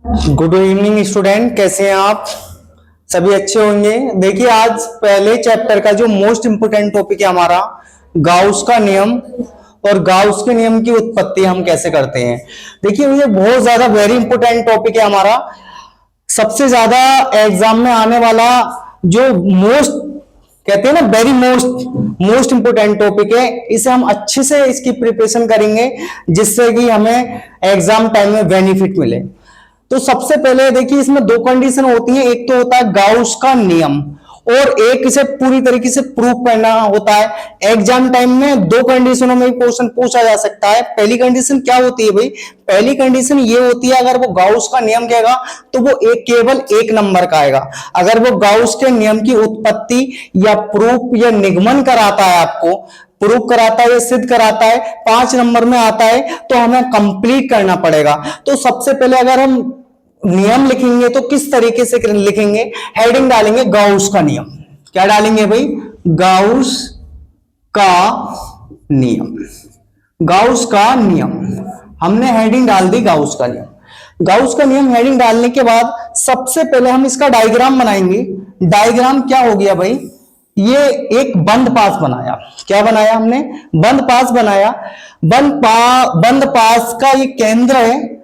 Good evening student, कैसे हैं आप? सभी अच्छे होंगे। देखिए, आज पहले चैप्टर का जो मोस्ट इंपोर्टेंट टॉपिक है हमारा गाउस का नियम और गाउस के नियम की उत्पत्ति हम कैसे करते हैं। देखिए, ये बहुत ज्यादा वेरी इंपोर्टेंट टॉपिक है हमारा। सबसे ज्यादा एग्जाम में आने वाला जो मोस्ट कहते हैं ना, वेरी मोस्ट इंपोर्टेंट टॉपिक है। इसे हम अच्छे से इसकी प्रिपरेशन करेंगे जिससे कि हमें एग्जाम टाइम में बेनिफिट मिले। तो सबसे पहले देखिए, इसमें दो कंडीशन होती हैं। एक तो होता है गाउस का नियम और एक इसे पूरी तरीके से प्रूव करना होता है। एग्जाम टाइम में दो कंडीशनों में क्वेश्चन पूछा जा सकता है। पहली कंडीशन क्या होती है भाई? पहली कंडीशन ये होती है, अगर वो गाउस का नियम कहेगा तो वो केवल एक नंबर का आएगा। अगर वो गाउस के नियम की उत्पत्ति या प्रूफ या निगमन कराता है, आपको प्रूफ कराता है या सिद्ध कराता है, 5 नंबर में आता है, तो हमें कंप्लीट करना पड़ेगा। तो सबसे पहले अगर हम नियम लिखेंगे तो किस तरीके से लिखेंगे? हेडिंग डालेंगे गाउस का नियम। क्या डालेंगे भाई? गाउस का नियम। गाउस का नियम हमने हेडिंग डाल दी, गाउस का नियम। गाउस का नियम हेडिंग डालने के बाद सबसे पहले हम इसका डायग्राम बनाएंगे। डायग्राम क्या हो गया भाई? ये एक बंद पास बनाया। क्या बनाया हमने? बंद पास बनाया। बंद पास का ये केंद्र है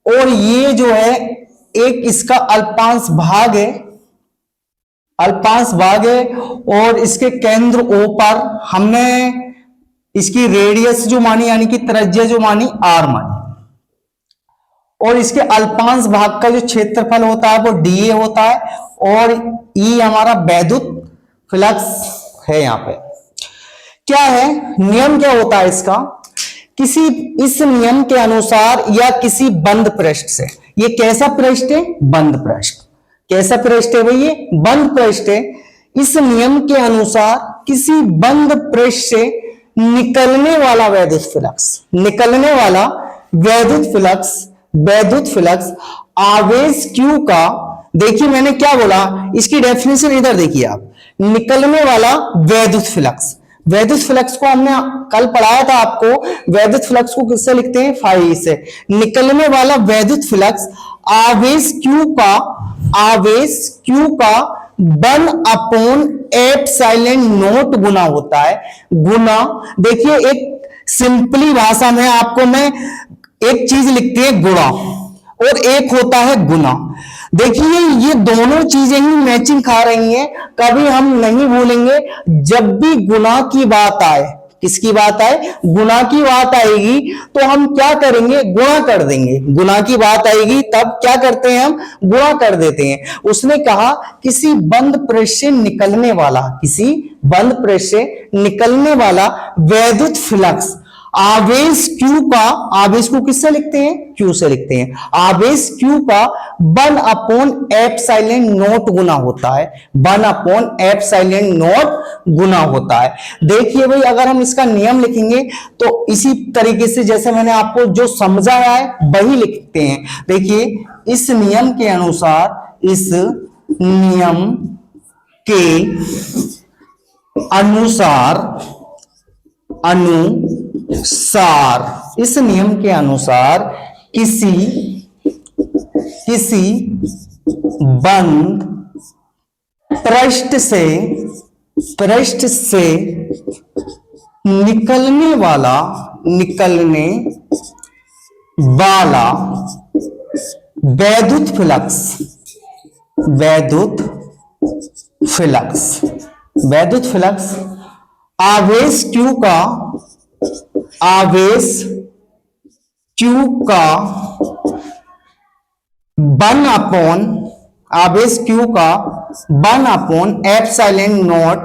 और ये जो है एक इसका अल्पांश भाग है। अल्पांश भाग है और इसके केंद्र O पर हमने इसकी रेडियस जो मानी, यानी कि त्रिज्या जो मानी, R मानी। और इसके अल्पांश भाग का जो क्षेत्रफल होता है वो dA होता है और E हमारा वैद्युत फ्लक्स है। यहां पे क्या है? नियम क्या होता है इसका? इस नियम के अनुसार या किसी बंद पृष्ठ से, ये कैसा पृष्ठ है? बंद पृष्ठ। कैसा पृष्ठ है भाई? ये बंद पृष्ठ है। इस नियम के अनुसार किसी बंद पृष्ठ से निकलने वाला वैद्युत फ्लक्स आवेश Q का, देखिए मैंने क्या बोला, इसकी डेफिनेशन इधर देखिए आप। निकलने वाला वैद्युत फ्लक्स को हमने कल पढ़ाया था आपको। वैद्युत फ्लक्स को किससे लिखते हैं? फाई से। निकलने वाला वैद्युत फ्लक्स आवेश Q का 1 एप्सिलॉन नॉट गुना होता है। गुना, देखिए एक सिंपली भाषा में आपको मैं एक चीज लिखती है गुणा और एक होता है गुना। देखिए ये दोनों चीजें ही मैचिंग खा रही हैं। कभी हम नहीं भूलेंगे, जब भी गुना की बात आए, किसकी बात आए? गुना की बात आएगी तो हम क्या करेंगे? गुणा कर देंगे। गुना की बात आएगी तब क्या करते हैं? हम गुणा कर देते हैं। उसने कहा किसी बंद पृष्ठ से निकलने वाला वैद्युत फ्लक्स आवेश Q का, आवेश को किससे लिखते हैं? Q से लिखते हैं। आवेश Q का 1 एप्सिलॉन नॉट गुना होता है। 1 एप्सिलॉन नॉट गुना होता है। देखिए भाई, अगर हम इसका नियम लिखेंगे तो इसी तरीके से जैसे मैंने आपको जो समझाया है वही लिखते हैं। देखिए, इस नियम के अनुसार इस नियम के अनुसार किसी बंद पृष्ठ से निकलने वाला वैद्युत फ्लक्स आवेश Q का 1 एप्सिलॉन नॉट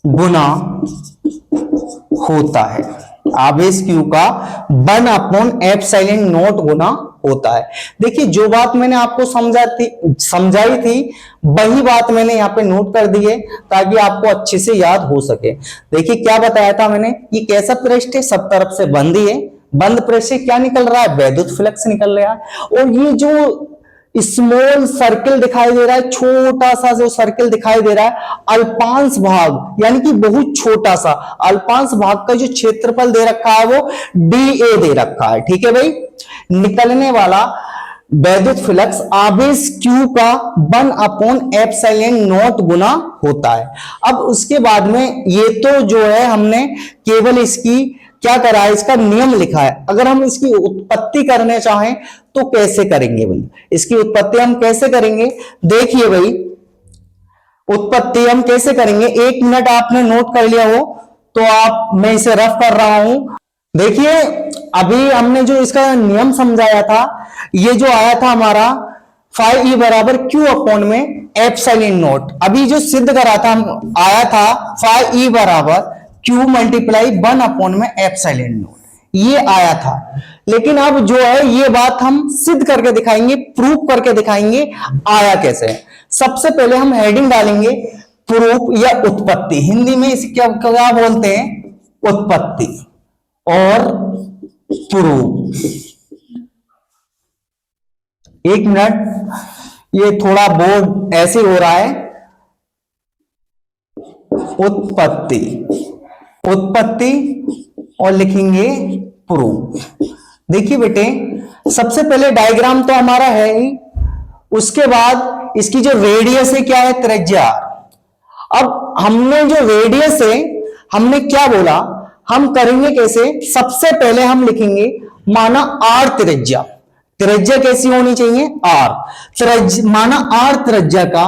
गुना होता है। आवेश Q का 1 एप्सिलॉन नॉट गुना होता है। देखिए, जो बात मैंने आपको समझाई थी वही बात मैंने यहाँ पे नोट कर दी है ताकि आपको अच्छे से याद हो सके। देखिए क्या बताया था मैंने? ये कैसा पृष्ठ है? सब तरफ से बंद ही है। बंद पृष्ठ से क्या निकल रहा है? वैद्युत फ्लक्स निकल रहा है। और ये जो स्मॉल सर्किल दिखाई दे रहा है, छोटा सा जो सर्किल दिखाई दे रहा है, अल्पांश भाग यानी कि बहुत छोटा सा अल्पांश भाग का जो क्षेत्रफल दे रखा है वो dA दे रखा है। ठीक है भाई। निकलने वाला वैद्युत फ्लक्स आवेश Q का 1/ε0 गुना होता है। अब उसके बाद में ये तो जो है हमने केवल इसकी क्या करा है, इसका नियम लिखा है। अगर हम इसकी उत्पत्ति करने चाहें तो कैसे करेंगे भाई, इसकी उत्पत्ति हम कैसे करेंगे, देखिए भाई उत्पत्ति हम कैसे करेंगे, 1 मिनट आपने नोट कर लिया हो तो आप, मैं इसे रफ कर रहा हूं। देखिए अभी हमने जो इसका नियम समझाया था, ये जो आया था हमारा फाइ ई बराबर क्यू अपॉन में एप्सिलॉन नॉट। अभी जो सिद्ध करा था आया था फाइ ई बराबर क्यू मल्टीप्लाई 1 अपॉन में एप्सिलॉन नॉट, ये आया था। लेकिन अब जो है ये बात हम सिद्ध करके दिखाएंगे, प्रूफ करके दिखाएंगे आया कैसे। सबसे पहले हम हेडिंग डालेंगे प्रूफ या उत्पत्ति, हिंदी में इसे क्या क्या बोलते हैं, उत्पत्ति और प्रूफ। 1 मिनट, ये थोड़ा बोर्ड ऐसे हो रहा है। उत्पत्ति, उत्पत्ति और लिखेंगे प्रूफ। देखिए बेटे सबसे पहले डायग्राम तो हमारा है ही, उसके बाद इसकी जो रेडियस है क्या है, त्रिज्या। अब हमने जो रेडियस है हमने क्या बोला, हम करेंगे कैसे, सबसे पहले हम लिखेंगे माना आर त्रिज्या। त्रिज्या कैसी होनी चाहिए, आर। माना आर त्रिज्या का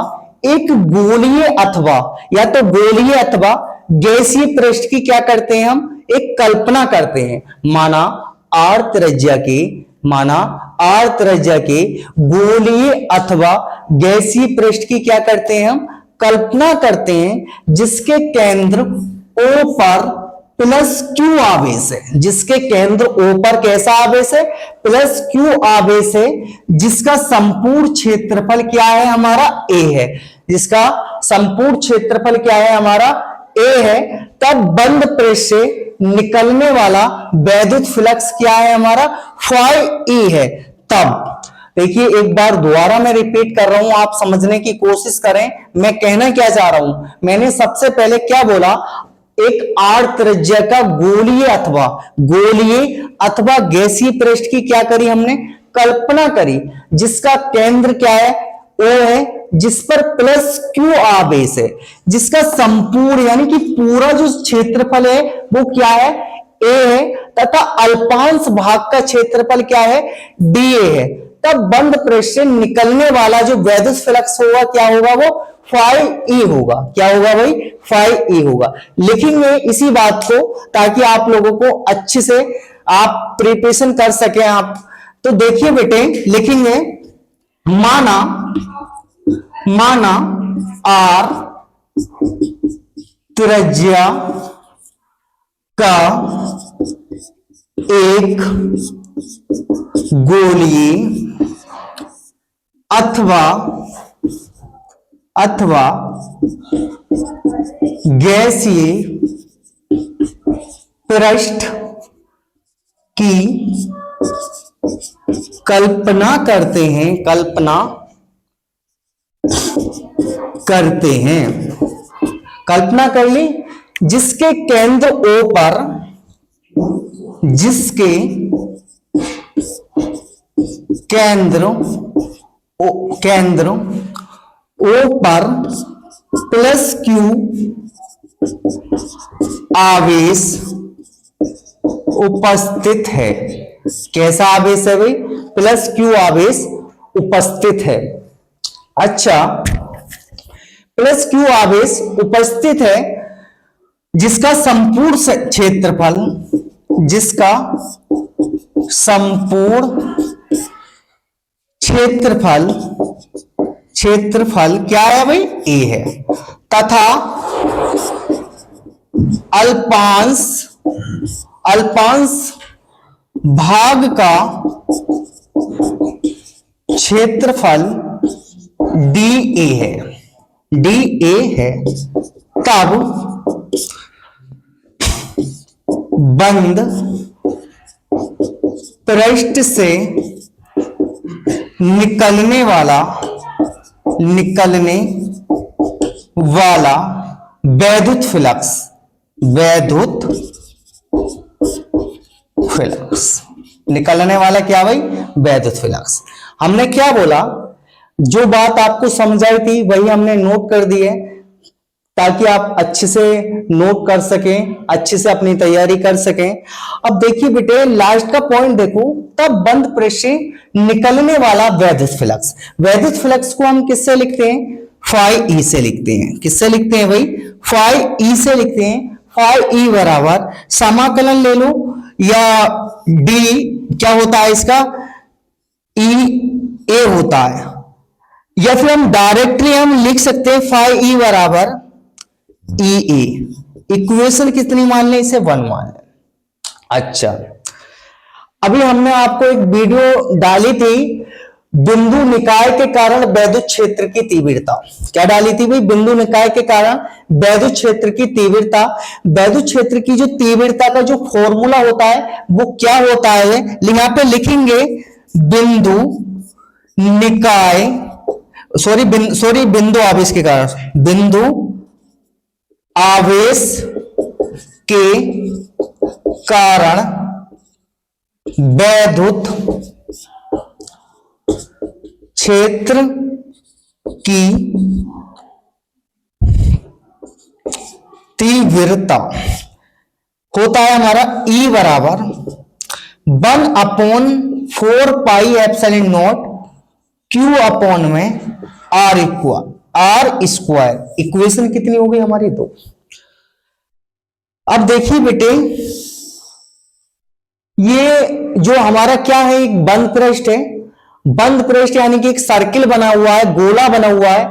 एक गोलीय अथवा, या तो गोलीय अथवा गैसीय पृष्ठ की क्या करते हैं हम, एक कल्पना करते हैं। माना आर त्रिज्या के गोलीय अथवा गैसीय पृष्ठ की क्या करते हैं हम, कल्पना करते हैं, जिसके केंद्र O पर प्लस Q आवेश है, जिसके केंद्र O पर कैसा आवेश है, प्लस Q आवेश है, जिसका संपूर्ण क्षेत्रफल क्या है हमारा, A है, जिसका संपूर्ण क्षेत्रफल क्या है हमारा, A है। तब बंद पृष्ठ से निकलने वाला वैद्युत फ्लक्स क्या है हमारा, फाइ E है। तब देखिए एक बार दोबारा मैं रिपीट कर रहा हूं, आप समझने की कोशिश करें मैं कहना क्या चाह रहा हूं। मैंने सबसे पहले क्या बोला, एक आर त्रिज्या का गोलीय अथवा गैसीय पृष्ठ की क्या करी हमने, कल्पना करी, जिसका केंद्र क्या है, O है, जिस पर प्लस Q आवेश है, जिसका संपूर्ण यानी कि पूरा जो क्षेत्रफल है वो क्या है, A है, तथा अल्पांश भाग का क्षेत्रफल क्या है, dA है। तब बंद पृष्ठ से निकलने वाला जो वैद्युत फ्लक्स होगा क्या होगा, वो फाइ E होगा। क्या होगा भाई, फाइ E होगा। लिखेंगे इसी बात को ताकि आप लोगों को अच्छे से आप प्रिपरेशन कर सके आप। तो देखिए बेटे लिखेंगे माना आर त्रिज्या का एक गोलीय अथवा गैसीय पृष्ठ की कल्पना करते हैं, कल्पना कर ली, जिसके केंद्र O पर, जिसके केंद्र O पर प्लस Q आवेश उपस्थित है। कैसा आवेश है भाई, प्लस Q आवेश उपस्थित है। अच्छा, प्लस Q आवेश उपस्थित है, जिसका संपूर्ण क्षेत्रफल क्या है भाई, A है, तथा अल्पांश भाग का क्षेत्रफल dA है। तब बंद पृष्ठ से निकलने वाला वैद्युत फ्लक्स निकलने वाला क्या भाई, वैद्युत फ्लक्स। हमने क्या बोला, जो बात आपको समझ आई थी वही हमने नोट कर दी है, ताकि आप अच्छे से नोट कर सकें, अच्छे से अपनी तैयारी कर सकें। अब देखिए बेटे, लास्ट का पॉइंट देखो, तब बंद प्रेस से निकलने वाला वैद्युत फ्लक्स। वैद्युत फ्लक्स को हम किससे लिखते हैं, फाई ई से लिखते हैं। किससे लिखते हैं भाई, फाई ई से लिखते हैं। फाई ई बराबर समाकलन ले लो, या डी क्या होता है इसका, ई ए होता है, या फिर हम डायरेक्टली हम लिख सकते हैं फाई ई बराबर ई ए। इक्वेशन कितनी मान लें इसे, 1 मान लें। अच्छा, अभी हमने आपको एक वीडियो डाली थी, बिंदु निकाय के कारण वैद्युत क्षेत्र की तीव्रता। क्या डाली थी भाई, बिंदु निकाय के कारण वैद्युत क्षेत्र की तीव्रता। वैद्युत क्षेत्र की जो तीव्रता का जो फॉर्मूला होता है वो क्या होता है, यहां पे लिखेंगे बिंदु निकाय, बिंदु आवेश के कारण, बिंदु आवेश के कारण वैद्युत क्षेत्र की तीव्रता होता है हमारा ई बराबर 1/4 pi epsilon not Q upon में आर स्क्वायर। इक्वेशन कितनी हो गई हमारी, 2। अब देखिए बेटे, ये जो हमारा क्या है, एक बंद पृष्ठ है। बंद पृष्ठ यानी कि एक सर्किल बना हुआ है, गोला बना हुआ है।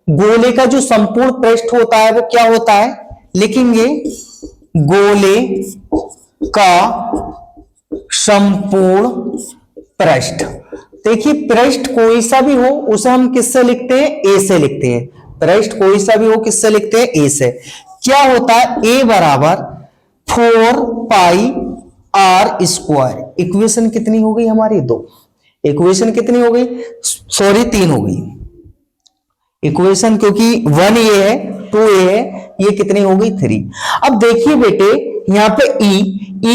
गोले का जो संपूर्ण पृष्ठ होता है वो क्या होता है, लिखेंगे गोले का संपूर्ण पृष्ठ। देखिए, पृष्ठ कोई सा भी हो उसे हम किससे लिखते हैं, ए से लिखते हैं। पृष्ठ कोई सा भी हो किससे लिखते हैं, ए से। क्या होता है, ए बराबर 4 पाई आर स्क्वायर। इक्वेशन कितनी हो गई हमारी, 2। इक्वेशन कितनी हो गई, 3 हो गई इक्वेशन, क्योंकि 1 ये है, 2 ये है, ये कितनी हो गई, 3। अब देखिए बेटे, यहां पे ई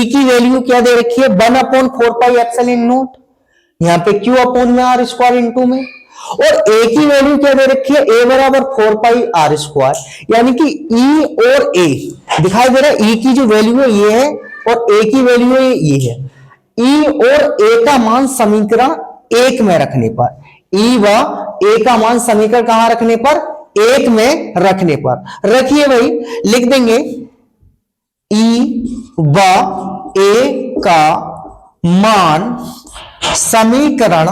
की वैल्यू क्या दे रखी है, 1/4 पाई एप्सिलॉन नॉट, यहां पे क्यू अपॉन में आर स्क्वायर इंटू में, और ए की वैल्यू क्या दे रखी है, ए बराबर 4 पाई आर स्क्वायर। यानी कि ई और ए दिखाई दे रहा है, ई की जो वैल्यू है ये है और ए की वैल्यू है ये है। ई और ए का मान समीकरण 1 में रखने पर, ई व ए का मान समीकरण कहां रखने पर, 1 में रखने पर रखिए भाई, लिख देंगे ई व ए का मान समीकरण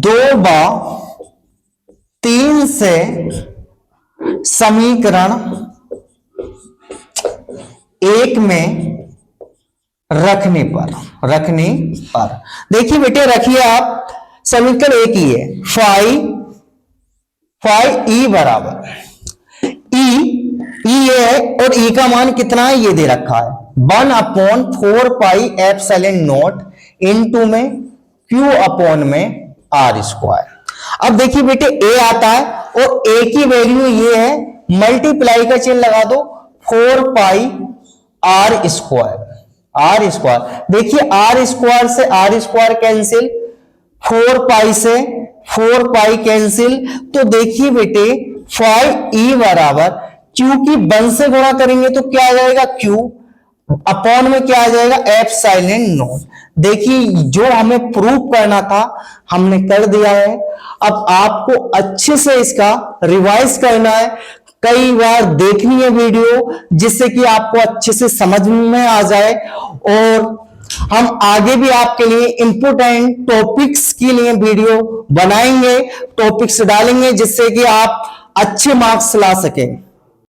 2/3 से समीकरण 1 में रखने पर देखिए बेटे, रखिए आप, समीकरण 1 ही है, फाई ई बराबर ई है, और ई का मान कितना है ये दे रखा है, 1/4 पाई एप्सिलॉन नॉट इनटू में क्यू अपॉन में आर स्क्वायर। अब देखिए बेटे, ए आता है और ए की वैल्यू ये है, मल्टीप्लाई का चिन्ह लगा दो, 4 पाई आर स्क्वायर। देखिए, आर स्क्वायर से आर स्क्वायर कैंसिल, 4 पाई से 4 पाई कैंसिल। तो देखिए बेटे, फाई ई बराबर क्यू की 1 से गुणा करेंगे तो क्या आ जाएगा, क्यू अपॉन में क्या आ जाएगा, एप्सिलॉन नॉट। देखिए, जो हमें प्रूव करना था हमने कर दिया है। अब आपको अच्छे से इसका रिवाइज करना है, कई बार देखनी है वीडियो, जिससे कि आपको अच्छे से समझ में आ जाए, और हम आगे भी आपके लिए इंपोर्टेंट टॉपिक्स के लिए वीडियो बनाएंगे, टॉपिक्स डालेंगे, जिससे कि आप अच्छे मार्क्स ला सकें।